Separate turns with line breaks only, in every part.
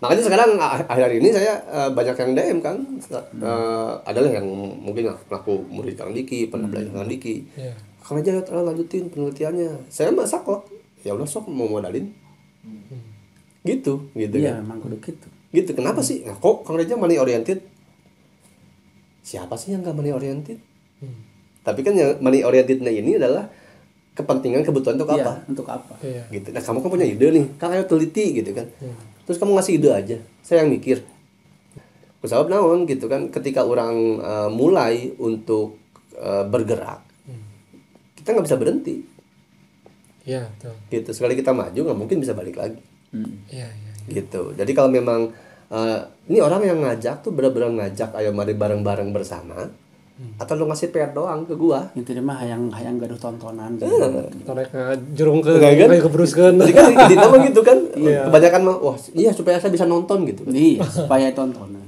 Makanya sekarang akhir-akhir ini saya banyak yang DM kan, adalah yang mungkin aku murid Kang Diki, pernah belajar Kang Diki. Kang aja lanjutin penelitiannya. Saya masak kok. Ya udah sok mau modalin. Gitu
Iya,
kan.
memang kudu gitu.
Gitu. Kenapa sih? Nah, kok Kang Reja money oriented? Siapa sih yang enggak money oriented? Tapi kan yang money orientednya ini adalah kepentingan kebutuhan untuk
Iya,
apa?
untuk apa?
Gitu. Nah, kamu kan punya ide nih. Kang ayo teliti gitu kan. Terus kamu ngasih ide aja. Saya yang mikir. Sebab naon gitu kan, ketika orang mulai untuk bergerak, kita nggak bisa berhenti.
Iya, betul.
Gitu. Sekali kita maju nggak mungkin bisa balik lagi.
Iya.
Gitu. Jadi kalau memang ini orang yang ngajak tuh benar-benar ngajak ayo mari bareng-bareng bersama, atau lu ngasih PR doang ke gua.
Intinya mah hayang gaduh tontonan gitu.
Tarik jerung ke
Enggak kan?
kayak kebruskeun.
Jadi kan di nama gitu kan. Kebanyakan mah wah iya supaya saya bisa nonton gitu.
Iya, supaya tontonan.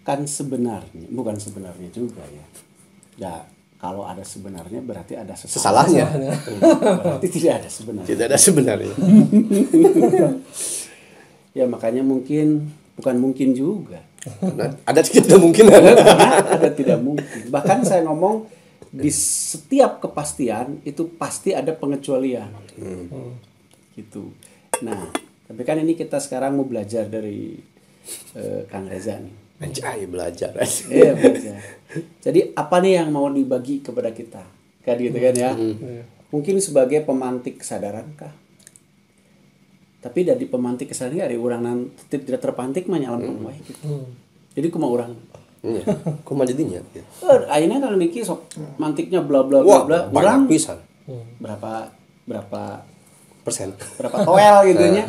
Kan sebenarnya, bukan sebenarnya juga ya. Ya, kalau ada sebenarnya berarti ada
Sesalahnya.
Berarti tidak ada sebenarnya.
Tidak ada sebenarnya.
Ya makanya bukan mungkin juga.
Nah, ada tidak mungkin
Ada tidak mungkin. Bahkan saya ngomong di setiap kepastian itu pasti ada pengecualian. Gitu. Nah, tapi kan ini kita sekarang mau belajar dari Kang Reza nih.
Anjay belajar.
Iya, belajar. Jadi apa nih yang mau dibagi kepada kita? Kan gitu kan ya. Mungkin sebagai pemantik kesadaran kah? Tapi dari pemantik kesadaran ada orang nanti tidak terpantik mah nyalam wae gitu. Jadi kumaha urang.
Iya. Kumaha jadinya?
Ayeuna kalau niki sok mantiknya bla bla
Wah,
bla bla.
banyak pisan.
Berapa
Persen.
berapa toel gitu nya.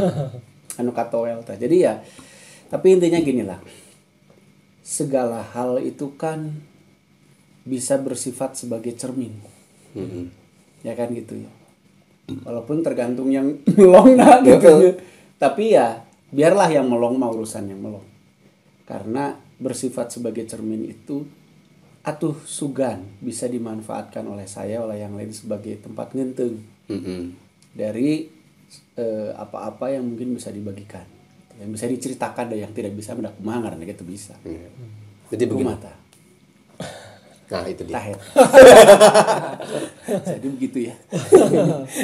Anu ka toel tah. Jadi ya tapi intinya gini lah. Segala hal itu kan bisa bersifat sebagai cermin. Ya kan gitu ya. Walaupun tergantung yang melong nah gitu ya. Tapi ya biarlah yang melong mah urusan yang melong. Karena bersifat sebagai cermin itu atuh sugan bisa dimanfaatkan oleh saya oleh yang lain sebagai tempat ngenteng. Dari apa-apa yang mungkin bisa dibagikan. Yang bisa diceritakan dan yang tidak bisa mendak kumaha ngaranna gitu bisa.
Jadi begini.
Mata.
Nah, itu dia.
Jadi begitu ya.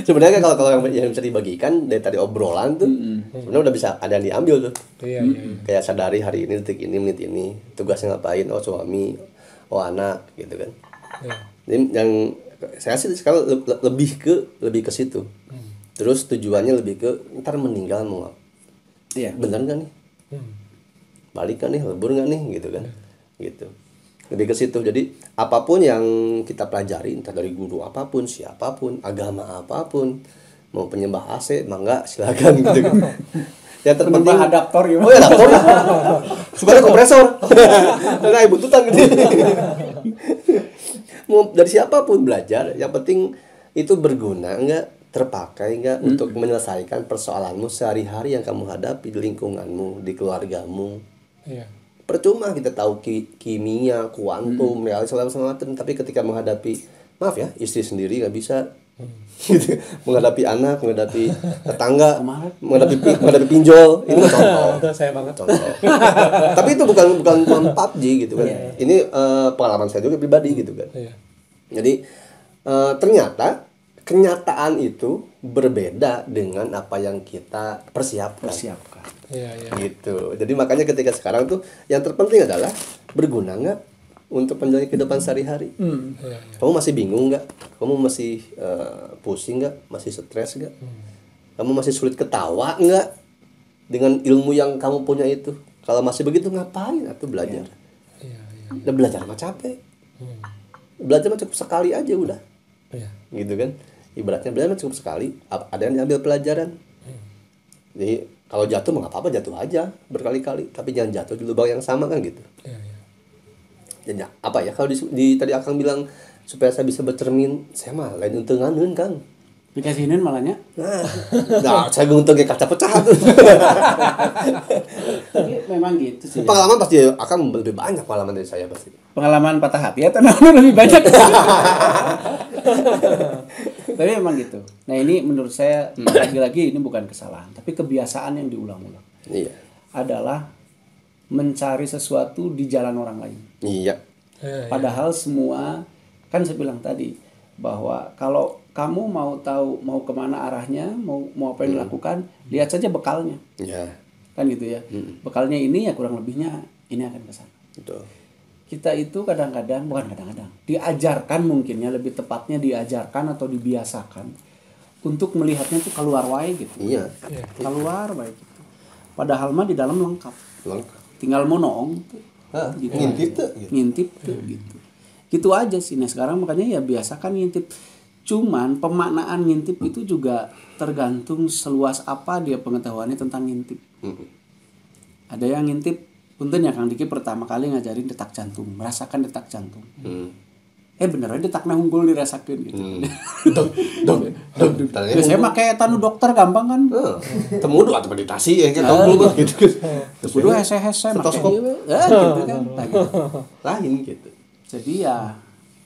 Sebenarnya kalau yang bisa dibagikan dari tadi obrolan tuh sebenarnya udah bisa ada yang diambil tuh.
Iya.
Kayak sadari hari ini, detik ini, menit ini, tugasnya ngapain, oh suami, oh anak gitu kan. Jadi yang saya sih sekarang lebih ke situ. Terus tujuannya lebih ke ntar meninggal mau
Iya.
bener nggak nih? Balik kan nih, lebur nggak nih gitu kan? Gitu. Lebih ke situ. Jadi apapun yang kita pelajari, entah dari guru apapun, siapapun, agama apapun, mau penyembah AC, mangga silakan gitu kan. Yang terpenting
adaptor ya.
Oh ya adaptor. Suka kompresor. Nah, buntutan gitu. Mau dari siapapun belajar, yang penting itu berguna enggak, terpakai enggak untuk menyelesaikan persoalanmu sehari-hari yang kamu hadapi di lingkunganmu, di keluargamu.
Iya.
Percuma kita tahu kimia, kuantum, realis segala macam, tapi ketika menghadapi, maaf ya, istri sendiri nggak bisa, gitu. Menghadapi anak, menghadapi tetangga, menghadapi pinjol, ini kan contoh.
Itu saya banget.
Contoh. Tapi itu bukan PUBG gitu kan. Ini pengalaman saya juga pribadi gitu kan. Jadi ternyata kenyataan itu berbeda dengan apa yang kita persiapkan.
Iya.
Gitu. Jadi makanya ketika sekarang tuh yang terpenting adalah berguna nggak untuk menjalani kehidupan sehari-hari. Kamu masih bingung nggak? Kamu masih pusing nggak? Masih stres nggak? Kamu masih sulit ketawa nggak dengan ilmu yang kamu punya itu? Kalau masih begitu ngapain? Atau belajar? Udah belajar mah capek. Belajar mah cukup sekali aja udah. Gitu kan? Ibaratnya belajar mah cukup sekali. Ada yang diambil pelajaran. Jadi kalau jatuh mah nggak apa-apa, jatuh aja berkali-kali, tapi jangan jatuh di lubang yang sama kan gitu. apa ya kalau tadi Akang bilang supaya saya bisa bercermin, saya mah lain untunganeun Kang.
Dikasihin malahnya.
Nah, saya untung kaca pecah tuh.
Tapi memang gitu sih.
Pengalaman pasti Akang lebih banyak pengalaman dari saya pasti.
Pengalaman patah hati ya tenang lebih banyak. Tapi memang gitu. Nah ini menurut saya lagi-lagi ini bukan kesalahan, tapi kebiasaan yang diulang-ulang.
Iya.
Adalah mencari sesuatu di jalan orang lain.
Iya.
Padahal semua kan saya bilang tadi bahwa kalau kamu mau tahu mau kemana arahnya, mau apa yang dilakukan, lihat saja bekalnya.
Iya.
Kan gitu ya. Bekalnya ini ya kurang lebihnya ini akan ke sana.
Betul.
Kita itu kadang-kadang, bukan kadang-kadang, diajarkan mungkinnya lebih tepatnya diajarkan atau dibiasakan untuk melihatnya tuh keluar wae gitu.
Iya.
Keluar wae gitu. Padahal mah di dalam lengkap.
Lengkap.
Tinggal monoong tuh.
Gitu. Ngintip tuh gitu.
Ngintip tuh gitu. Gitu aja sih. Nah, sekarang makanya ya biasakan ngintip. Cuman pemaknaan ngintip itu juga tergantung seluas apa dia pengetahuannya tentang ngintip. Ada yang ngintip, punten ya Kang Diki pertama kali ngajarin detak jantung, merasakan detak jantung. Beneran detakna unggul dirasakan gitu. Saya pakai tanu dokter gampang kan.
Temu atau meditasi ya kita dulu gitu.
Kudu hese-hese make gitu kan.
Lain gitu.
Jadi ya,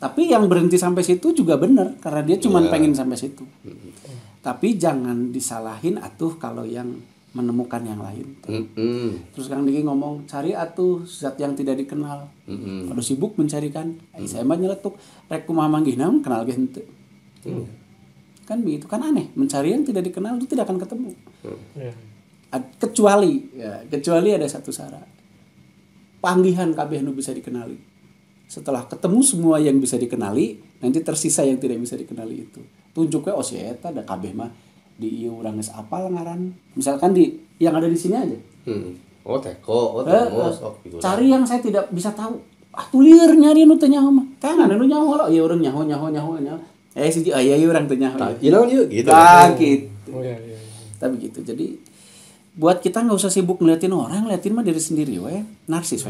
tapi yang berhenti sampai situ juga benar karena dia cuma pengen sampai situ. Tapi jangan disalahin atuh kalau yang menemukan yang lain. Terus Kang Diki ngomong cari atuh zat yang tidak dikenal. Kalau sibuk mencarikan, saya mah nyeletuk rek kumaha manggihna kenal ge henteu. Kan begitu kan aneh, mencari yang tidak dikenal itu tidak akan ketemu. Kecuali ada satu syarat. Panggihan kabeh nu bisa dikenali. Setelah ketemu semua yang bisa dikenali, nanti tersisa yang tidak bisa dikenali itu. Tunjuknya si eta da kabeh mah di ieu urang geus apal ngaran. Misalkan yang ada di sini aja.
Oh teko, temos,
cari yang saya tidak bisa tahu. Tulir nyari nu teu nyaho mah. Teh anu nyaho lah, ieu urang nyaho. Siji ieu urang teu nyaho.
Ieu gitu.
Gitu. Tapi gitu. Jadi buat kita enggak usah sibuk ngeliatin orang, ngeliatin mah diri sendiri we. Narsis.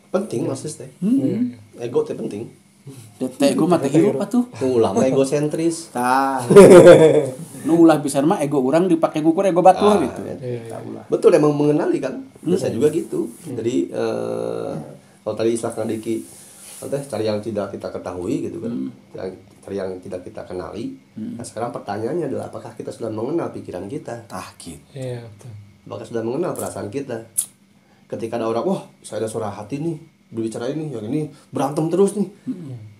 Penting narsis teh. Ego teh penting.
Ego mah teh hirup atuh.
Ulama egosentris.
Tah. Nu ulah pisan mah ego urang dipake ngukur ego batur gitu.
Betul emang mengenali kan. Saya juga gitu. Jadi kalau tadi istilah Kang Diki cari yang tidak kita ketahui gitu kan. Cari yang tidak kita kenali. Nah, sekarang pertanyaannya adalah apakah kita sudah mengenal pikiran kita?
Gitu.
Iya, betul.
Apakah sudah mengenal perasaan kita? Ketika ada orang, wah saya ada suara hati nih, berbicara ini, yang ini berantem terus nih.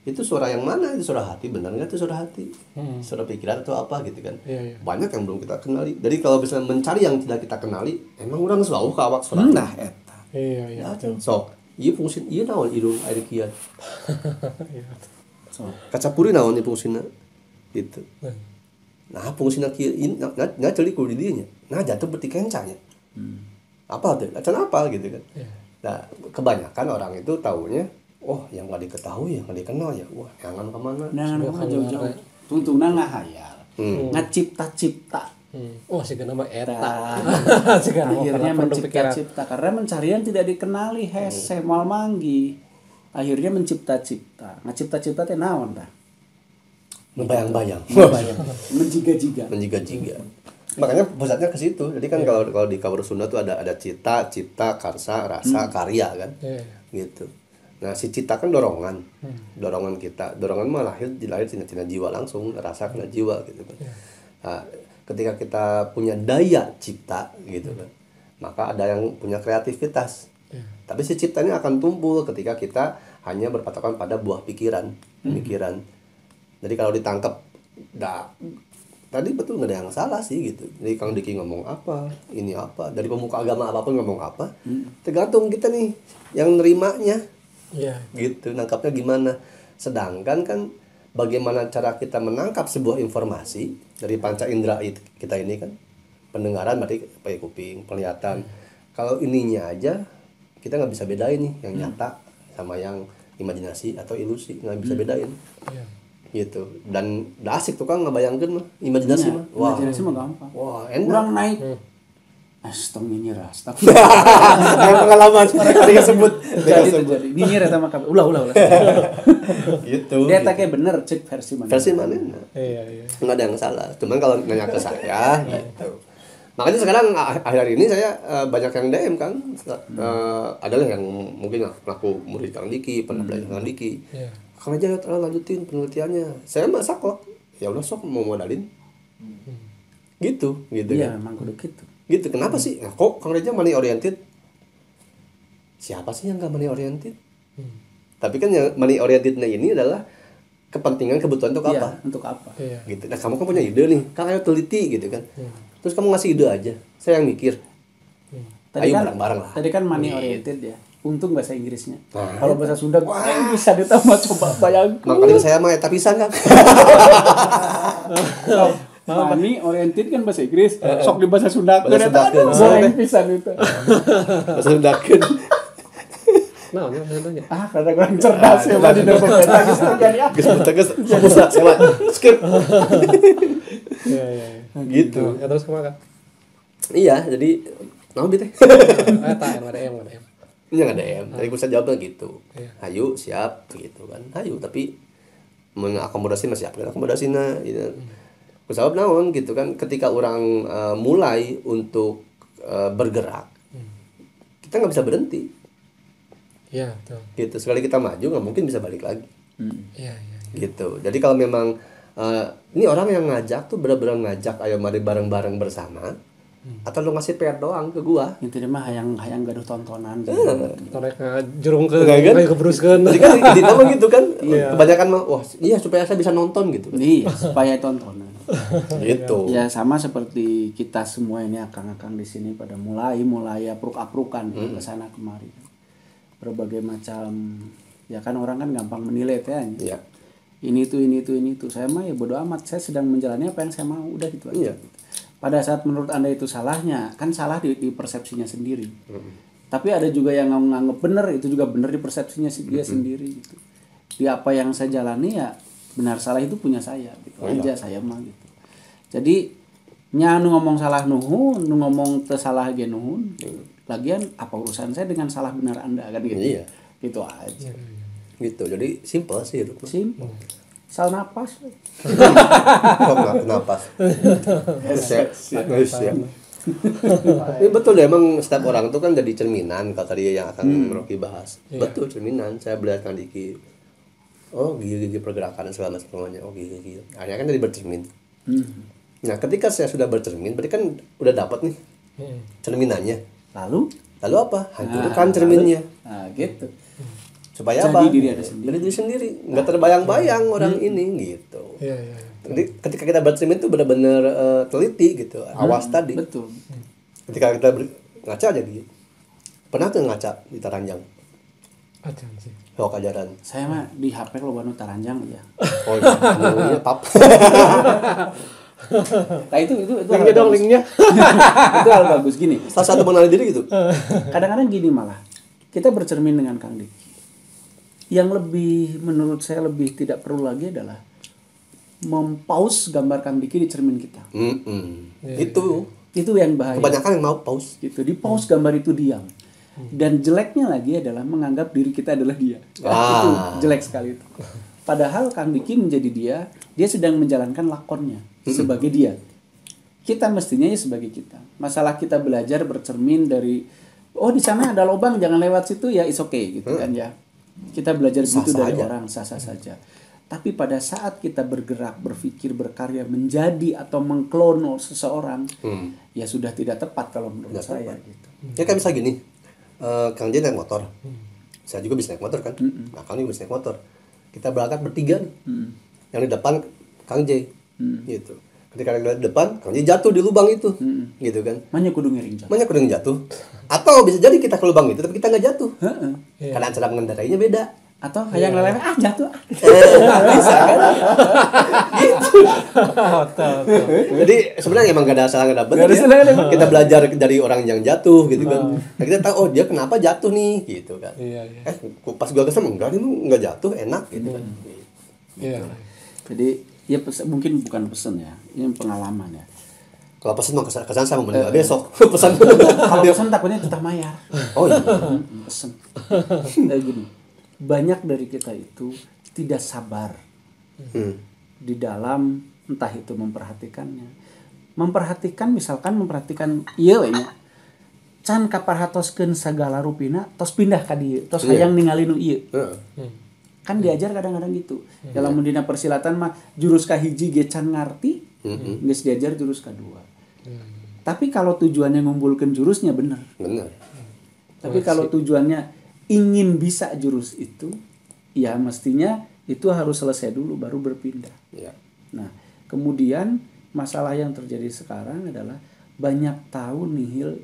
Itu suara yang mana? Itu suara hati, benar nggak itu suara hati? Suara pikiran atau apa gitu kan? Banyak yang belum kita kenali. Jadi kalau misalnya mencari yang tidak kita kenali, emang orang selalu kawak suara.
Nah, eta.
Iya.
So, iya fungsi, iya naon hidung air kian. So, kacapuri naon ini fungsinya, gitu. Nah, fungsinya kieu nggak celik di dinya. Nah, jatuh berarti kencanya. Apa tuh? Acan apa gitu kan? Nah, kebanyakan orang itu taunya, oh yang nggak diketahui, yang nggak dikenal ya, wah jangan kemana?
Jangan jauh-jauh. Tuntungna ngahayal, ngacipta-cipta.
Oh, sigana mah eta.
Akhirnya mencipta-cipta karena mencari yang tidak dikenali hese mal manggi. Akhirnya mencipta-cipta. Ngacipta-cipta teh naon tah?
Membayang-bayang.
Menjiga-jiga.
Makanya pusatnya ke situ. Jadi kan kalau di Kabar Sunda tuh ada cita, karsa, rasa, karya kan. Gitu. Nah, si cita kan dorongan. Dorongan kita. Dorongan mah lahir tina jiwa langsung, rasa kena jiwa gitu kan. Nah, ketika kita punya daya cipta gitu kan. Maka ada yang punya kreativitas. Tapi si ciptanya akan tumbuh ketika kita hanya berpatokan pada buah pemikiran. Jadi kalau ditangkap tadi betul nggak ada yang salah sih gitu. Jadi Kang Diki ngomong apa, ini apa, dari pemuka agama apapun ngomong apa, tergantung kita nih yang nerimanya, gitu, nangkapnya gimana. Sedangkan kan bagaimana cara kita menangkap sebuah informasi dari panca indera kita ini kan, pendengaran berarti pakai kuping, penglihatan. Kalau ininya aja kita nggak bisa bedain nih yang nyata sama yang imajinasi atau ilusi, nggak bisa bedain. Gitu. Dan asik tuh Kang ngebayangkeun mah imajinasi mah.
Imajinasi mah gampang.
Wah, enak.
Urang naik Astong nyinyir astagfirullah.
Pengalaman tadi sebut
Jadi terjadi nyinyir eta mah ulah.
gitu.
Dia tak kayak bener cek versi mana.
Versi mana?
Iya.
Nggak ada yang salah. Cuman kalau nanya ke saya gitu. Makanya sekarang akhir ini saya banyak yang DM kan. Adalah yang mungkin aku murid Kang Diki, pernah belajar Kang Diki. Kang aja lanjutin penelitiannya. Saya masak kok. Ya udah sok mau modalin. Gitu
Iya,
kan.
memang kudu gitu.
Gitu kenapa sih? Nah, kok Kang Reja money oriented? Siapa sih yang nggak money oriented? Tapi kan yang money orientednya ini adalah kepentingan kebutuhan untuk
Iya,
apa?
untuk apa?
Iya.
Gitu. Nah kamu kan punya ide nih, Kang ayo teliti gitu kan. Terus kamu ngasih ide aja, saya yang mikir.
Tadi
Ayo
kan
bareng-bareng lah.
Tadi kan money oriented ya. Untung bahasa Inggrisnya.
Nah,
Kalau bahasa Sunda bisa ditambah coba bayangkan.
Makanya saya mah eta pisan kan.
Money oriented kan bahasa Inggris, sok di bahasa Sunda.
Bahasa Sunda.
Boleh pisan itu.
Bahasa Sundakeun.
Nah, contohnya.
Karena kurang cerdas ya Pak di dalam peta gitu kan ya.
Geus bisa sewa. Skip.
Iya.
Gitu.
Ya terus kemana?
Iya, jadi naon teh?
Ada M.
Ini yang ada DM. Tadi bisa jawabnya gitu.
Iya.
Hayu siap gitu kan. Hayu tapi mengakomodasi masih apa akomodasinya gitu. Kusawab naon gitu kan ketika orang mulai untuk bergerak. Kita nggak bisa berhenti.
Iya, betul.
Gitu. Sekali kita maju nggak mungkin bisa balik lagi.
Iya.
Gitu. Jadi kalau memang ini orang yang ngajak tuh benar-benar ngajak ayo mari bareng-bareng bersama. Atau lu ngasih PR doang ke gua.
Intinya mah hayang gaduh tontonan gitu.
Torek jurung ke
Enggak, kan?
kayak kebruskeun.
Jadi kan di nama gitu kan. Kebanyakan mah wah iya supaya saya bisa nonton gitu.
Iya, supaya tontonan.
Gitu.
Ya sama seperti kita semua ini akang-akang di sini pada mulai apruk-aprukan ke sana kemari. Berbagai macam ya kan orang kan gampang menilai ya.
Iya.
Ini itu. Saya mah ya bodo amat. Saya sedang menjalani apa yang saya mau, udah gitu aja.
Iya.
Pada saat menurut Anda itu salahnya, kan salah di persepsinya sendiri. Tapi ada juga yang nganggap benar, itu juga benar di persepsinya dia sendiri gitu. Di apa yang saya jalani ya benar salah itu punya saya gitu aja saya mah gitu. Jadi nya nu ngomong salah nuhun, nu ngomong teu salah ge nuhun. Lagian apa urusan saya dengan salah benar Anda kan gitu.
Iya.
Gitu aja.
Gitu. Jadi simple sih hidup.
Simple. Sal napas.
Kok nggak napas? Siap. Ini betul deh emang setiap orang itu kan jadi cerminan kalau tadi yang akan Rocky bahas. Betul cerminan. Saya belajar kan Diki. Oh gigi pergerakan segala macam semuanya. Oh gigi. Akhirnya kan jadi bercermin. Nah ketika saya sudah bercermin, berarti kan udah dapat nih cerminannya.
Lalu
apa? Hancurkan cerminnya.
nah gitu.
Supaya
Jadi
apa?
diri ada sendiri.
Jadi diri sendiri. Nggak terbayang-bayang orang ini gitu.
Iya.
Jadi ketika kita bercermin itu benar-benar teliti gitu, awas tadi.
Betul.
Ketika kita ngaca jadi pernah tuh ngaca di Taranjang.
Acan sih.
Hok ajaran.
Saya mah di HP lo banu taranjang ya.
Oh iya, pap.
Nah itu
Linknya dong, linknya.
itu hal bagus gini.
Salah satu mengenali diri gitu.
Kadang-kadang gini malah kita bercermin dengan Kang Diki. Yang lebih menurut saya lebih tidak perlu lagi adalah mempause gambar Kang Diki di cermin kita. Itu yang bahaya.
Kebanyakan yang mau pause.
Gitu, di pause gambar itu diam. Dan jeleknya lagi adalah menganggap diri kita adalah dia. Itu jelek sekali itu. Padahal Kang Diki menjadi dia sedang menjalankan lakonnya sebagai dia. Kita mestinya ya sebagai kita. Masalah kita belajar bercermin dari di sana ada lubang jangan lewat situ ya is okay gitu kan ya. Kita belajar gitu dari orang sah-sah saja. Tapi pada saat kita bergerak, berpikir, berkarya menjadi atau mengklon seseorang, ya sudah tidak tepat kalau menurut saya gitu.
Ya kan bisa gini. Kang J naik motor. Saya juga bisa naik motor kan. Nah, Kang juga bisa naik motor. Kita berangkat bertiga nih. Yang di depan Kang J. Gitu. Ketika yang di depan Kang J jatuh di lubang itu. Gitu kan.
Makanya kudu ngiring jatuh.
Makanya kudu jatuh. Atau bisa jadi kita ke lubang itu tapi kita nggak jatuh. Karena cara mengendarainya beda.
Atau yang leleh jatuh.
Bisa kan? Gitu. Jadi sebenarnya emang gak ada salah gak ada benar ya. Kita belajar dari orang yang jatuh gitu kan. Nah, kita tahu dia kenapa jatuh nih gitu kan. Pas gua kesana enggak nih enggak jatuh enak gitu kan.
Jadi ya mungkin bukan pesan ya, ini pengalaman ya.
Kalau pesan mah kesan sama meninggal besok. Pesan.
Kalau pesan takutnya tetap mayar.
Oh iya.
Pesen. Kayak gini. Banyak dari kita itu tidak sabar di dalam entah itu memperhatikannya. Misalkan memperhatikan iya we nya. Can kaparhatoskeun sagala rupina tos pindah ka dieu, tos hayang ningali nu ieu. Kan diajar kadang-kadang gitu. Dalam dina persilatan mah jurus kahiji ge can ngarti, geus diajar jurus kedua. Tapi kalau tujuannya ngumpulkan jurusnya benar. Tapi kalau tujuannya ingin bisa jurus itu, ya mestinya itu harus selesai dulu baru berpindah. Nah, kemudian masalah yang terjadi sekarang adalah banyak tahu nihil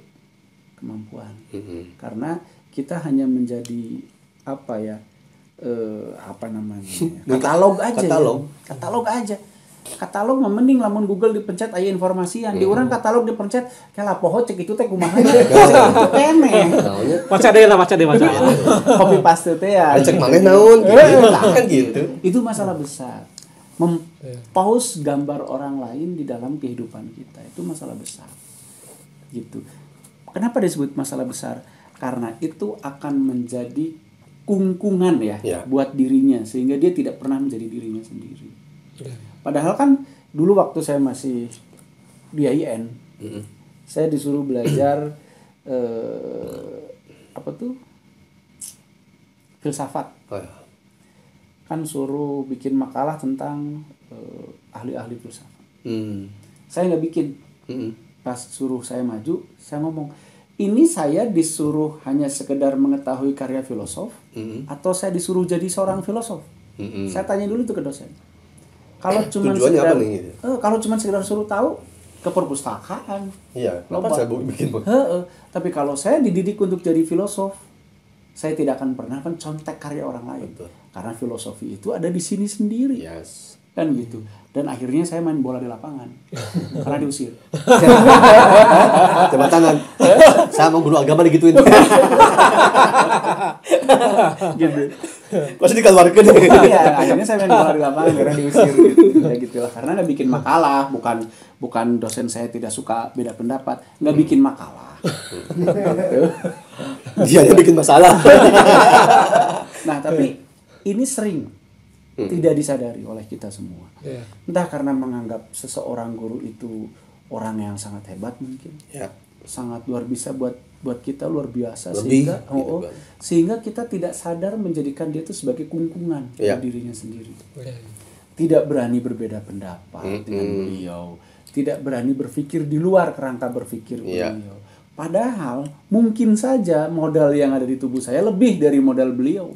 kemampuan. Karena kita hanya menjadi katalog aja. Katalog mah mending lamun Google dipencet aya informasian. Di urang katalog dipencet kayak poho cek itu teh kumaha. Itu keneh.
Baca deh.
Copy paste teh ya.
Cek maneh naon kan gitu.
Itu masalah besar. Mempost gambar orang lain di dalam kehidupan kita itu masalah besar. Gitu. Kenapa disebut masalah besar? Karena itu akan menjadi kungkungan ya buat dirinya sehingga dia tidak pernah menjadi dirinya sendiri. Padahal kan dulu waktu saya masih di IN, saya disuruh belajar filsafat. Kan suruh bikin makalah tentang ahli-ahli filsafat. Saya nggak bikin. Pas suruh saya maju, saya ngomong, ini saya disuruh hanya sekedar mengetahui karya filosof, atau saya disuruh jadi seorang filosof. Saya tanya dulu itu ke dosen. Kalau cuma sekedar kalau cuma sekedar suruh tahu ke perpustakaan.
Iya, kenapa saya bikin?
Tapi kalau saya dididik untuk jadi filosof, saya tidak akan pernah mencontek karya orang lain. Betul. Karena filosofi itu ada di sini sendiri. Kan gitu. Dan akhirnya saya main bola di lapangan. Karena diusir.
Coba tangan. Saya mau guru agama digituin.
Gitu.
Pasti dikeluarkan.
Iya, akhirnya saya main bola di lapangan karena diusir gitu. Ya gitulah. Karena nggak bikin makalah, bukan dosen saya tidak suka beda pendapat, nggak bikin makalah.
Dia bikin masalah.
Nah, tapi ini sering tidak disadari oleh kita semua. Entah karena menganggap seseorang guru itu orang yang sangat hebat mungkin. Sangat luar biasa buat kita, luar biasa. Sehingga kita tidak sadar menjadikan dia itu sebagai kungkungan dirinya sendiri. Tidak berani berbeda pendapat dengan beliau, tidak berani berpikir di luar kerangka berpikir beliau. Padahal mungkin saja modal yang ada di tubuh saya lebih dari modal beliau.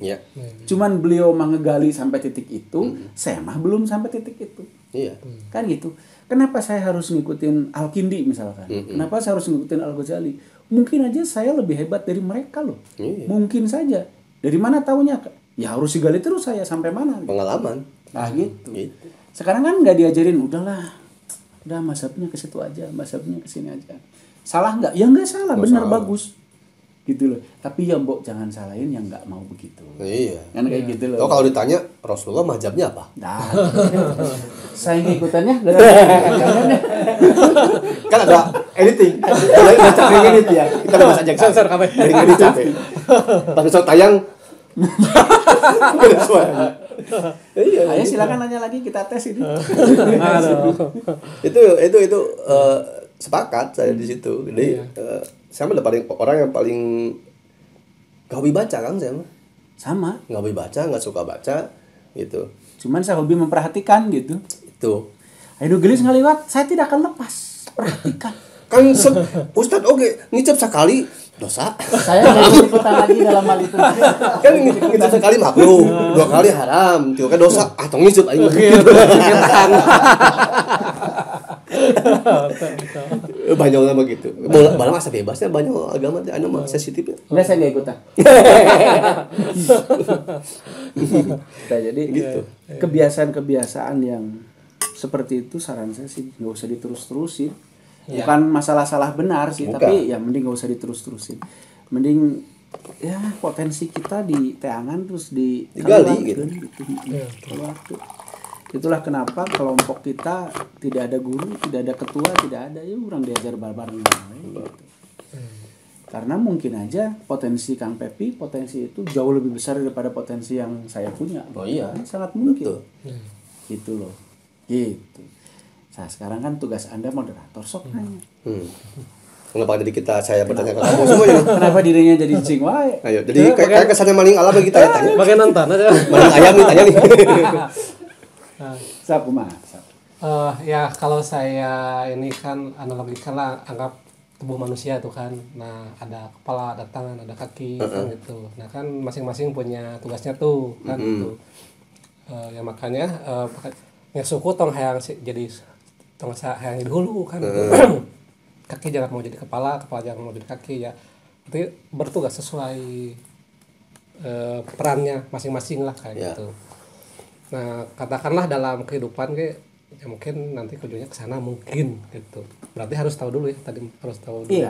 Cuman beliau mengegali sampai titik itu, saya mah belum sampai titik itu. Kan gitu. Kenapa saya harus ngikutin Al-Kindi misalkan? Kenapa saya harus ngikutin Al-Ghazali? Mungkin aja saya lebih hebat dari mereka loh. Mungkin saja. Dari mana taunya? Ya harus digali terus saya sampai mana?
Pengalaman.
Nah gitu. Sekarang kan nggak diajarin, udah mazhabnya ke situ aja, mazhabnya ke sini aja. Salah nggak? Ya nggak salah, benar bagus. Gitu loh. Tapi ya mbok jangan salahin yang nggak mau begitu. Kan kayak gitu loh.
Kalau ditanya Rasulullah mazhabnya apa?
Nah, saya ngikutannya
kan ada editing. Kita edit ya. Kita bahas aja
sensor kabeh.
Dari edit capek. Pas besok tayang
Ayo silakan nanya lagi, kita tes ini.
Itu sepakat saya di situ. Jadi saya mah orang yang paling gak hobi baca kan saya mah.
Sama.
Gak hobi baca, gak suka baca gitu.
Cuman saya hobi memperhatikan gitu.
Itu.
Ayo gelis ngaliwat, saya tidak akan lepas. Perhatikan.
Kan Ustadz ngicep sekali dosa.
Saya jadi ikutan lagi dalam hal itu.
Kan ngicep sekali makruh, 2 kali haram, 3 kali dosa. Tong ngicep aing. Banyak nama gitu. Balang asa bebasnya banyak agama teh anu mah sensitif.
Enggak, saya enggak ikutan. Nah, jadi gitu. Kebiasaan-kebiasaan yang seperti itu saran saya sih enggak usah diterus-terusin. Bukan masalah salah benar sih, tapi ya mending enggak usah diterus-terusin. Mending ya potensi kita di teangan terus digali gitu. Itulah kenapa kelompok kita tidak ada guru, tidak ada ketua, tidak ada ya orang diajar barbar gitu. Karena mungkin aja potensi Kang Pepi, potensi itu jauh lebih besar daripada potensi yang saya punya.
Oh iya,
sangat mungkin.
betul.
Gitu loh. Gitu. Nah, sekarang kan tugas Anda moderator sok nanya.
Kenapa jadi saya bertanya ke kamu semua ya?
Kenapa dirinya jadi cing wae?
Ayo, jadi kayak kesannya maling ala bagi kita tanya.
Bagian nonton aja.
Maling ayam nih tanya nih.
Sapu mah.
Ya kalau saya ini kan analogikan lah, anggap tubuh manusia tuh kan. Nah, ada kepala, ada tangan, ada kaki kan gitu. Nah, kan masing-masing punya tugasnya tuh kan gitu. Ya makanya yang suku tong hayang jadi tong hayang jadi hulu kan gitu. Kaki jangan mau jadi kepala jangan mau jadi kaki ya. Berarti bertugas sesuai perannya masing-masing lah kayak gitu. Nah, katakanlah dalam kehidupan kayak ya mungkin nanti tujuannya ke sana mungkin gitu. Berarti harus tahu dulu ya, tadi harus tahu dulu.
Iya,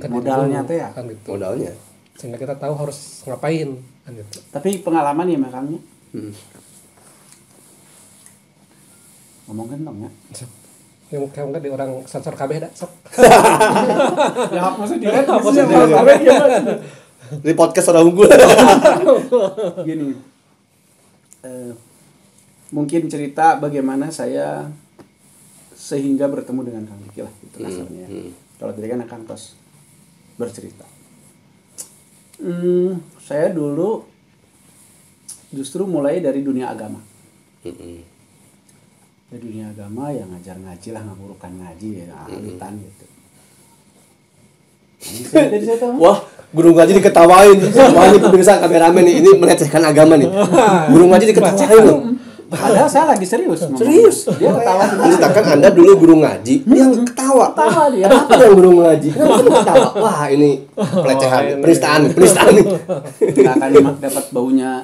modalnya tuh ya.
Kan gitu.
Modalnya.
Sehingga kita tahu harus ngapain kan gitu.
Tapi pengalaman ya makanya. Ngomong gentong ya.
Ya mungkin di orang sensor KB dah sok.
Ya hapus dia.
Di podcast orang unggul.
Gini. Mungkin cerita bagaimana saya sehingga bertemu dengan Kang Diki lah gitu kasarnya. Kalau tadi kan Kang Tos bercerita. Saya dulu justru mulai dari dunia agama. Di dunia agama yang ngajar ngaji lah, ngaburukan ngaji ya, alitan gitu.
Wah, guru ngaji diketawain. Wah, ini pemirsa kameramen nih, ini melecehkan agama nih. Guru ngaji diketawain loh.
Padahal saya lagi serius.
Serius?
Dia ketawa.
Misalkan Anda dulu guru ngaji, dia ketawa.
Ketawa dia.
Apa yang guru ngaji? Kenapa dia ketawa? Wah, ini pelecehan, penistaan nih.
Nggak akan dapat baunya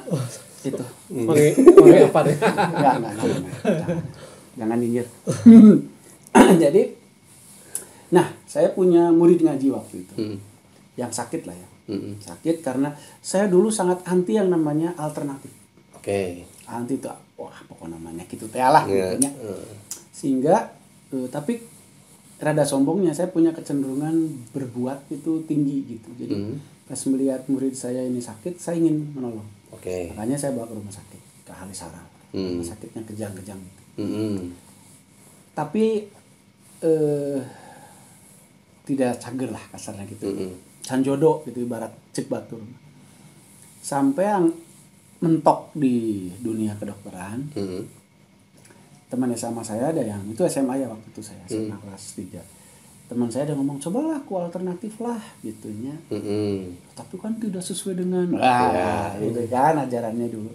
itu.
Pakai apa deh?
Enggak. Jangan nyinyir. Jadi, nah saya punya murid ngaji waktu itu, yang sakit lah ya, sakit karena saya dulu sangat anti yang namanya alternatif.
Oke.
Anti itu, wah pokoknya namanya gitu teh lah, pokoknya. Sehingga, tapi rada sombongnya saya punya kecenderungan berbuat itu tinggi gitu. Jadi pas melihat murid saya ini sakit, saya ingin menolong.
Oke.
Makanya saya bawa ke rumah sakit, ke Halisara. Rumah sakitnya kejang-kejang gitu. Tapi tidak cager lah kasarnya gitu. Can jodoh gitu ibarat cek batur. Sampai yang mentok di dunia kedokteran. Teman sama saya ada yang itu SMA ya waktu itu saya SMA kelas 3. Teman saya ada ngomong cobalah aku alternatif lah gitunya. Tapi kan tidak sesuai dengan gitu kan ajarannya dulu.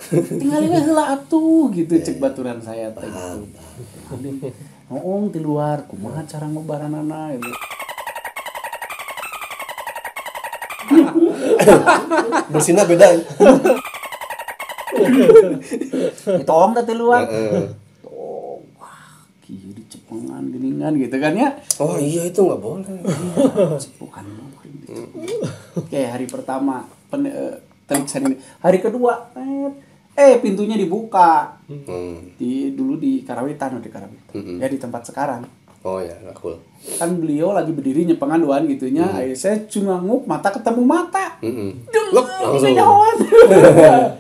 Tinggalin heula atuh gitu cek baturan saya teh gitu. Ngomong di luar kumaha cara ngobaranana gitu.
Bersihnya beda.
Tong da di luar. Wah, kieu dicepengan geningan gitu kan ya.
Oh iya itu enggak boleh.
Bukan Oke, hari pertama hari kedua pintunya dibuka. Dulu di Karawitan ya di tempat sekarang.
Oh ya, cool.
Kan beliau lagi berdiri nyepengan doan gitunya. Saya cuma nguk mata ketemu mata.
Langsung.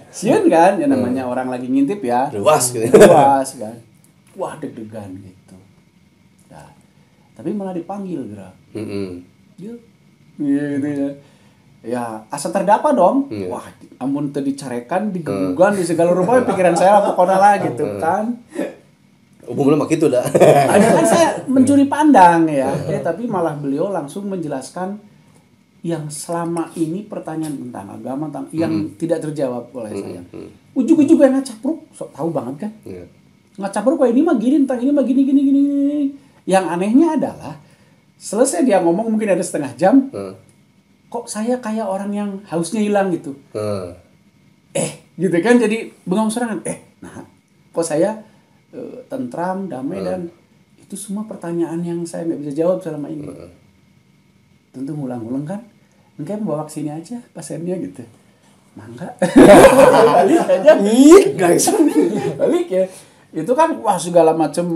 Sieun kan ya namanya orang lagi ngintip ya.
Luas gitu.
Luas kan. Wah, deg-degan gitu. Nah, tapi malah dipanggil gerak. Gitu ya. Ya, asa terdapa dong. Wah, amun teu dicarekan, digebugan di segala rupa pikiran saya pokoknya lah gitu kan.
Umumnya mah gitu dah.
Ada kan saya mencuri pandang ya. Tapi malah beliau langsung menjelaskan yang selama ini pertanyaan tentang agama yang tidak terjawab oleh saya. Ujug-ujug yang ngacapruk, sok tahu banget kan. Ngacapruk kayak ini mah gini, tentang ini mah gini. Yang anehnya adalah selesai dia ngomong mungkin ada setengah jam. Kok saya kayak orang yang hausnya hilang gitu. Gitu kan jadi bengong serangan. Nah, kok saya tentram, damai dan itu semua pertanyaan yang saya nggak bisa jawab selama ini. Tentu ngulang-ulang kan. Engkau bawa ke sini aja pasiennya gitu. Mangga. Balik aja.
Guys.
Balik ya. Itu kan wah segala macam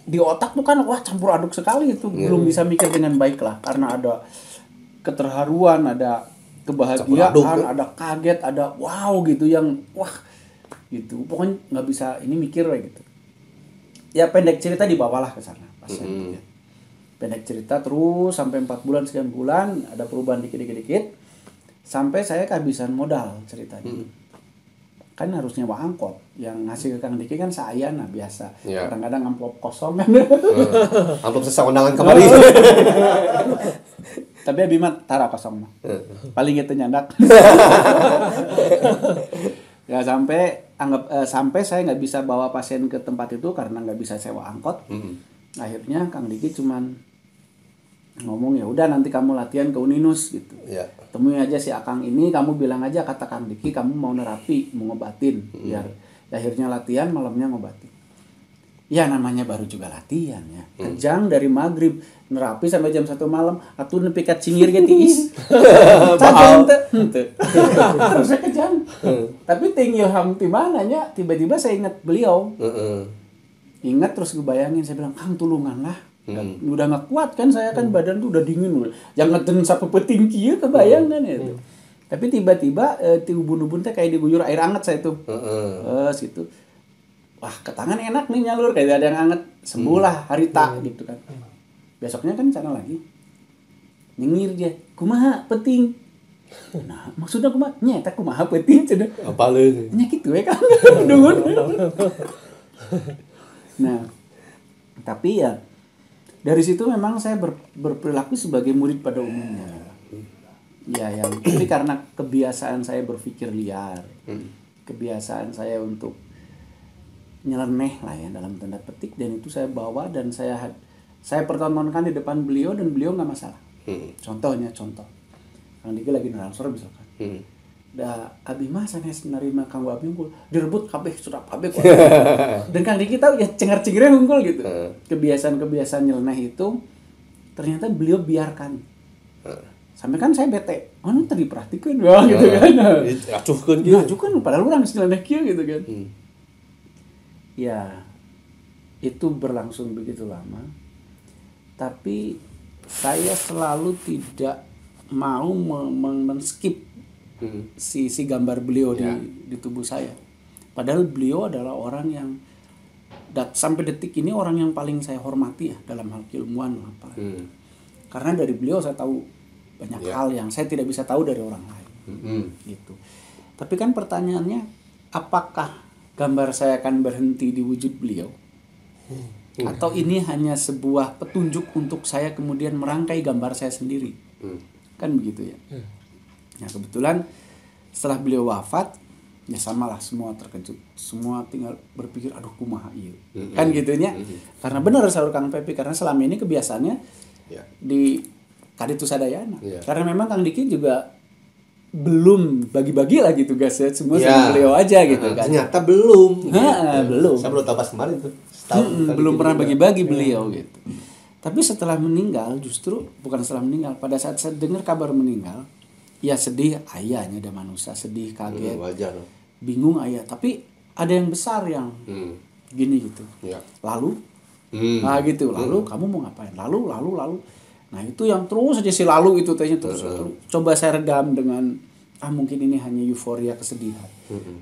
di otak tuh kan wah campur aduk sekali itu. Belum bisa mikir dengan baik lah karena ada keterharuan, ada kebahagiaan, ada kaget, ada wow gitu yang wah gitu. Pokoknya nggak bisa ini mikir gitu. Ya pendek cerita dibawalah ke sana pasien. Ya. Pendek cerita terus sampai 4 bulan sekian bulan ada perubahan dikit sampai saya kehabisan modal ceritanya. Kan harus nyewa angkot yang ngasih ke Kang Diki kan saya nah biasa kadang-kadang amplop kosong kan
amplop sesa undangan kembali
tapi abi mah tara kosong mah paling gitu nyandak ya sampai saya nggak bisa bawa pasien ke tempat itu karena nggak bisa sewa angkot. Akhirnya Kang Diki cuman ngomong ya udah nanti kamu latihan ke Uninus gitu. Temui aja si Akang ini, kamu bilang aja kata Kang Diki kamu mau nerapi, mau ngobatin. Biar akhirnya latihan, malamnya ngobatin. Ya namanya baru juga latihan ya. Kejang dari maghrib nerapi sampai jam 1 malam, atuh nepi ka cingir ge tiis. Cacan teh. Terus kejang. Tapi ting ilham ti mana nya, tiba-tiba saya ingat beliau. Ingat terus ngebayangin, saya bilang Kang tulungan lah. Udah nggak kuat kan saya kan badan tuh udah dingin jangan ngeden sapu peting kieu kebayang kan itu. Tapi tiba-tiba ti ubun-ubun teh kayak diguyur air anget saya tuh. Situ. Wah, ke tangan enak nih nyalur kayak ada yang anget. Sembuh lah harita gitu kan. Besoknya kan sana lagi. Nyengir dia. Kumaha peting. Nah, maksudnya kumaha? Nya eta kumaha peting cenah.
Apaleun.
Nya kitu we kan. Dungun. Nah, tapi ya dari situ memang saya berperilaku sebagai murid pada umumnya. Ya, tapi karena kebiasaan saya berpikir liar, kebiasaan saya untuk nyeleneh lah ya dalam tanda petik, dan itu saya bawa dan saya pertontonkan di depan beliau dan beliau nggak masalah. Contoh, Kang Diki lagi transfer misalkan. Da abi mah sanes narima Kang Abi unggul direbut kabeh sudah kabeh kok. Dan Kang Diki tahu ya cengar-cengirnya unggul gitu. Kebiasaan nyeleneh itu ternyata beliau biarkan. Sampai kan saya bete. Oh, tadi perhatikan wah gitu kan.
Acuhkeun kieu.
Acuhkeun padahal urang geus nyeleneh kieu gitu kan. Ya itu berlangsung begitu lama. Tapi saya selalu tidak mau men-skip si gambar beliau di tubuh saya. Padahal beliau adalah orang yang sampai detik ini orang yang paling saya hormati ya dalam hal keilmuan apa. Karena dari beliau saya tahu banyak hal yang saya tidak bisa tahu dari orang lain. Gitu. Tapi kan pertanyaannya, apakah gambar saya akan berhenti di wujud beliau? Atau ini hanya sebuah petunjuk untuk saya kemudian merangkai gambar saya sendiri? Kan begitu ya. Nah kebetulan setelah beliau wafat ya samalah semua terkejut, semua tinggal berpikir aduh kumaha ieu kan gitunya. Karena benar saur Kang Pepi, karena selama ini kebiasaannya di kaditu sadayana. Karena memang Kang Diki juga belum bagi-bagi lah gitu guys ya, semua sama beliau aja gitu kan.
Ternyata belum.
Belum.
Saya baru tahu pas kemarin tuh.
Belum pernah bagi-bagi beliau gitu. Tapi setelah meninggal, justru bukan setelah meninggal, pada saat saya dengar kabar meninggal, ya sedih ayahnya ada manusia, sedih, kaget,
wajar.
Bingung ayah. Tapi ada yang besar yang gini gitu. Lalu, nah gitu. Lalu kamu mau ngapain? Lalu. Nah itu yang terus aja si lalu itu tehnya terus. Coba saya redam dengan mungkin ini hanya euforia kesedihan,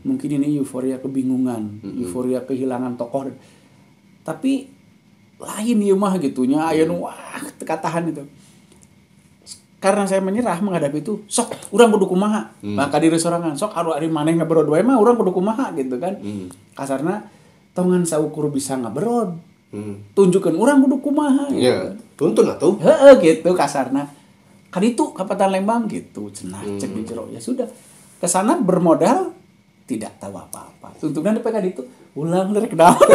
mungkin ini euforia kebingungan, euforia kehilangan tokoh. Tapi lain ieu mah gitunya aya nu wah teka tahan itu. Karena saya menyerah menghadapi itu, sok urang kudu kumaha. Maka diri sorangan, sok ari maneh ngaberod wae mah urang kudu kumaha gitu kan. Kasarna tongan saukur bisa ngaberod. Tunjukkeun urang kudu kumaha.
Iya, tuntun atuh.
Heeh gitu kasarna. Kaditu Kabupaten Lembang gitu, cenah cek di jero. Ya sudah. Kesana bermodal tidak tahu apa-apa. Tuntunan DPK itu ulang dari kedawan.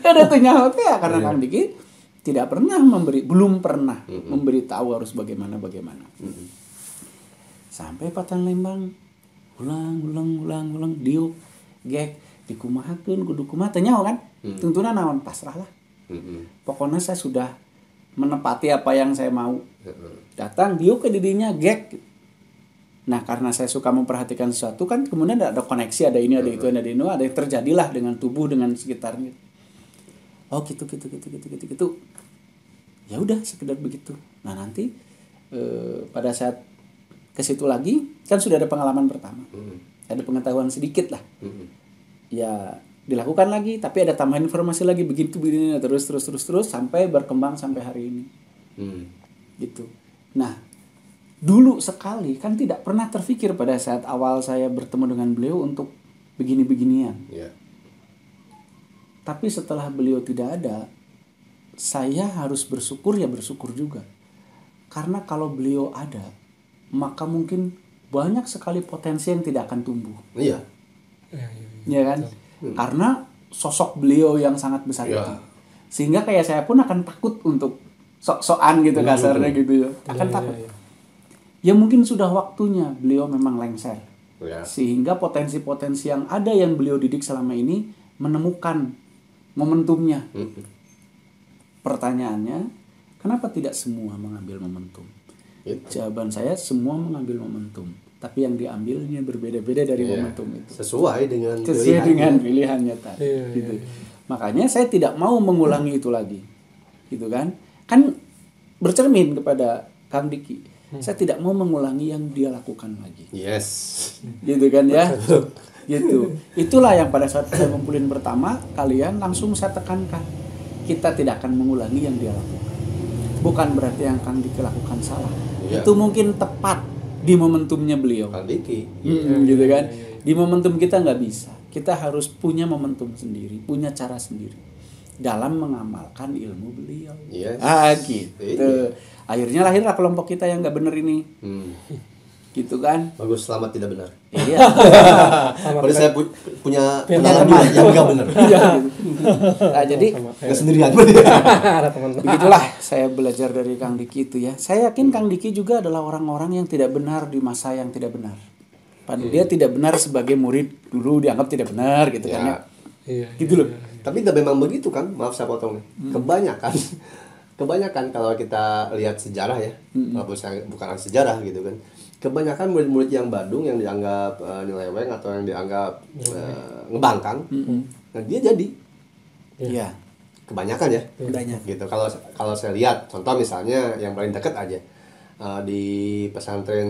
Ada tuh nyawa ya karena Kang Diki tidak pernah belum pernah memberitahu harus bagaimana. Sampai Patan Lembang ulang diuk gek dikumahakeun kudu kumaha teh nyaho kan. Tuntunan naon pasrah lah. Pokoknya saya sudah menepati apa yang saya mau. Datang diuk ke didinya gek. Nah, karena saya suka memperhatikan sesuatu kan, kemudian ada koneksi, ada ini, ada itu, ada ini, ada yang terjadilah dengan tubuh, dengan sekitarnya. Oh gitu. Ya udah sekedar begitu. Nah nanti pada saat ke situ lagi kan sudah ada pengalaman pertama, ada pengetahuan sedikit lah. Ya dilakukan lagi, tapi ada tambahan informasi lagi begitu begini terus sampai berkembang sampai hari ini. Gitu. Nah dulu sekali kan tidak pernah terfikir pada saat awal saya bertemu dengan beliau untuk begini-beginian.
Yeah.
Tapi setelah beliau tidak ada, saya harus bersyukur juga. Karena kalau beliau ada, maka mungkin banyak sekali potensi yang tidak akan tumbuh.
Iya.
Iya kan? Karena sosok beliau yang sangat besar itu. Sehingga kayak saya pun akan takut untuk sok-sokan gitu kasarnya gitu ya. Akan takut. Ya mungkin sudah waktunya beliau memang lengser. Sehingga potensi-potensi yang ada yang beliau didik selama ini menemukan momentumnya. Pertanyaannya, kenapa tidak semua mengambil momentum? Jawaban saya, semua mengambil momentum. Tapi yang diambilnya berbeda-beda dari momentum itu.
Sesuai dengan
pilihannya tadi. Gitu. Makanya saya tidak mau mengulangi itu lagi. Gitu kan? Kan bercermin kepada Kang Diki. Saya tidak mau mengulangi yang dia lakukan lagi.
Yes.
Gitu kan ya? Gitu. Itulah yang pada saat saya ngumpulin pertama, kalian langsung saya tekankan. Kita tidak akan mengulangi yang dia lakukan. Bukan berarti yang Kang Diki lakukan salah. Itu mungkin tepat di momentumnya beliau.
Kang Diki.
Gitu kan? Di momentum kita nggak bisa. Kita harus punya momentum sendiri, punya cara sendiri dalam mengamalkan ilmu beliau.
Yes.
Gitu. Akhirnya lahirlah kelompok kita yang nggak bener ini. Gitu kan?
Bagus, selamat tidak benar.
Iya.
Kalau saya punya kenalan juga yang nggak benar.
Nah, jadi
nggak sendirian.
begitulah saya belajar dari Kang Diki itu ya. Saya yakin Kang Diki juga adalah orang-orang yang tidak benar di masa yang tidak benar. Padahal dia tidak benar sebagai murid dulu dianggap tidak benar gitu kan ya. Gitu loh.
Tapi tidak memang begitu kan? Maaf saya potong nih. Kebanyakan kalau kita lihat sejarah ya, walaupun saya bukan ahli sejarah gitu kan. Kebanyakan murid-murid yang Badung yang dianggap nyeleweng atau yang dianggap ngebangkang, nah dia jadi.
Iya.
Kebanyakan ya.
Banyak.
Gitu. Kalau saya lihat, contoh misalnya yang paling dekat aja di pesantren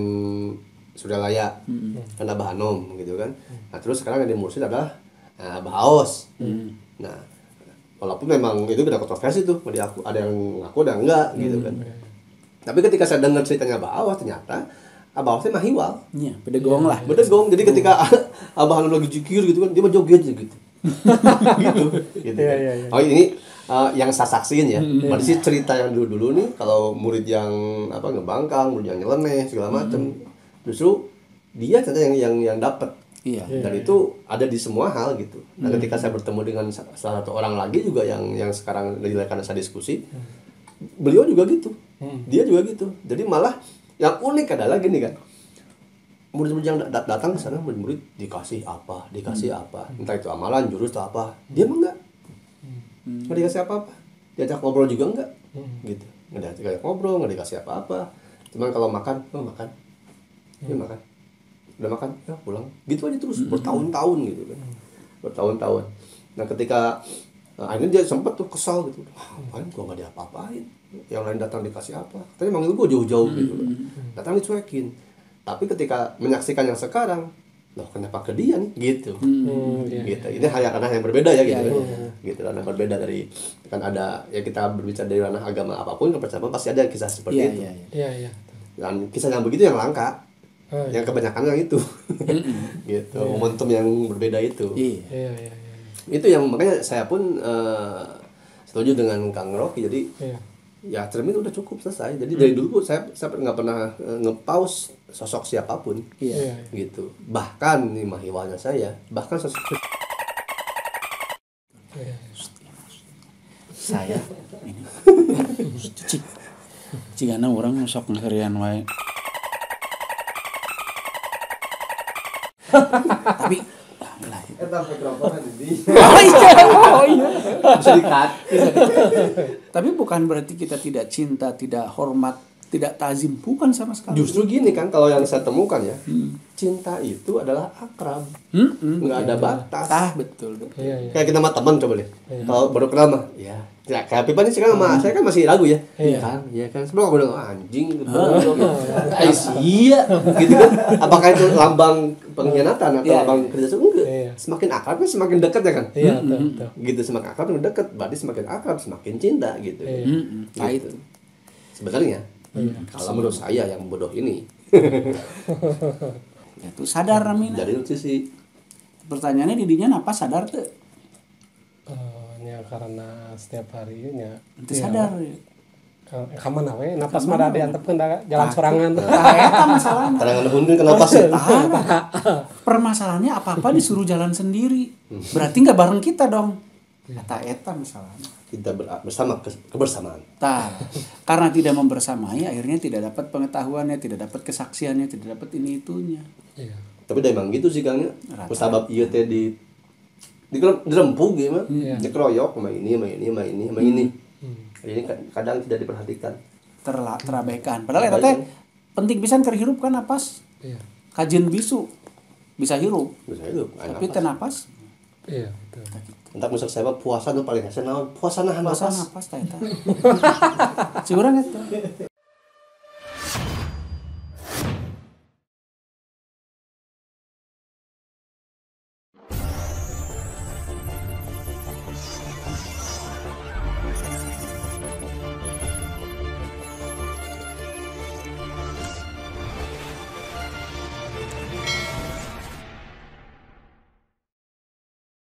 Suryalaya, kan Abah Hanom gitu kan. Nah terus sekarang yang dimursid adalah Abah Aos. Nah walaupun memang itu beda kontroversi tuh, ada yang ngaku ada yang enggak gitu kan. Tapi ketika saya dengar ceritanya Abah Aos, ternyata Abah Aos mah hiwal.
Iya, bedegong lah.
Bedegong. Jadi ketika Abah Hanom lagi zikir gitu kan, dia mah joget aja gitu. gitu.
Iya.
Oh ini yang saya saksiin ya. Berarti sih cerita yang dulu-dulu nih, kalau murid yang ngebangkang, murid yang nyeleneh segala macam, justru dia ternyata yang dapat.
Iya.
Dan itu ada di semua hal gitu. Nah ketika saya bertemu dengan salah satu orang lagi juga yang sekarang karena saya diskusi, beliau juga gitu. Dia juga gitu. Jadi malah yang unik adalah gini kan, murid-murid yang datang ke sana, murid-murid dikasih apa, entah itu amalan, jurus atau apa, dia mah enggak dikasih apa-apa, diajak ngobrol juga enggak, gitu, nggak diajak ngobrol, nggak dikasih apa-apa, cuman kalau makan, dia makan, udah makan, ya pulang, gitu aja terus bertahun-tahun gitu kan, bertahun-tahun. Nah ketika akhirnya dia sempat tuh kesal gitu, ngapain gua nggak diapa-apain, yang lain datang dikasih apa, tapi manggil gua jauh-jauh gitu kan, datang dicuekin. Tapi ketika menyaksikan yang sekarang, loh kenapa ke dia nih gitu. Gitu. Ini karena yang berbeda ya gitu. Gitu karena berbeda dari kan ada ya, kita berbicara dari ranah agama apapun, kepercayaan pasti ada kisah seperti itu.
Iya.
Dan kisah yang begitu yang langka. Yang kebanyakan yang itu. Gitu. Momentum yang berbeda itu.
Iya.
Itu yang makanya saya pun setuju dengan Kang Rocky. Jadi ya cermin udah cukup selesai. Jadi dari dulu saya nggak pernah nge-pause sosok siapapun. Gitu. Bahkan nih mahiwalnya saya, bahkan sosok
saya ini cigana orang sok ngerian wae. Tapi Oh iya. Bisa di-cut. Tapi bukan berarti kita tidak cinta, tidak hormat tidak tazim, bukan sama sekali.
Justru gini kan kalau yang saya temukan ya, cinta itu adalah akrab, nggak ada batas.
Betul.
Iya.
Kayak kita sama teman coba lihat. Kalau baru kenal mah, ya kayak Pipa nih sekarang sama saya kan masih ragu ya. Iya kan. Sebelum aku bilang anjing gitu. Iya gitu kan. Apakah itu lambang pengkhianatan atau lambang kerjasama? Enggak. Semakin akrab kan semakin dekat ya kan.
Iya, betul.
Gitu semakin akrab semakin dekat, berarti semakin akrab semakin cinta gitu.
Nah itu.
Sebenarnya kalau menurut saya yang bodoh ini
Itu sadar namina.
dari nutrisi.
Pertanyaannya didinya apa sadar tuh?
Ya karena setiap harinya
Itu sadar.
kamana we napas mah ada diantepkeun jalan sorangan.
Eta masalahnya.
Kadang nuhunkeun kenapa sih?
Permasalahannya apa-apa disuruh jalan sendiri. Berarti nggak bareng kita dong. Eta masalahnya.
Kita bersama kebersamaan.
Karena tidak membersamai akhirnya tidak dapat pengetahuannya, tidak dapat kesaksiannya, tidak dapat ini itunya.
Iya.
Tapi udah emang gitu sih Kang nya. Sabab ieu teh dirempug gitu mah. Dikeroyok sama ini. Ini kadang tidak diperhatikan.
Terabaikan. Padahal eta teh penting pisan keur hirup kan napas.
Iya.
Kajian bisu bisa hirup.
Bisa hidup.
Tapi teu napas.
Iya, betul.
Entah misal saya puasa tuh paling hasil naon? Puasa nahan
Puasa
napas.
napas tah eta. Si urang eta.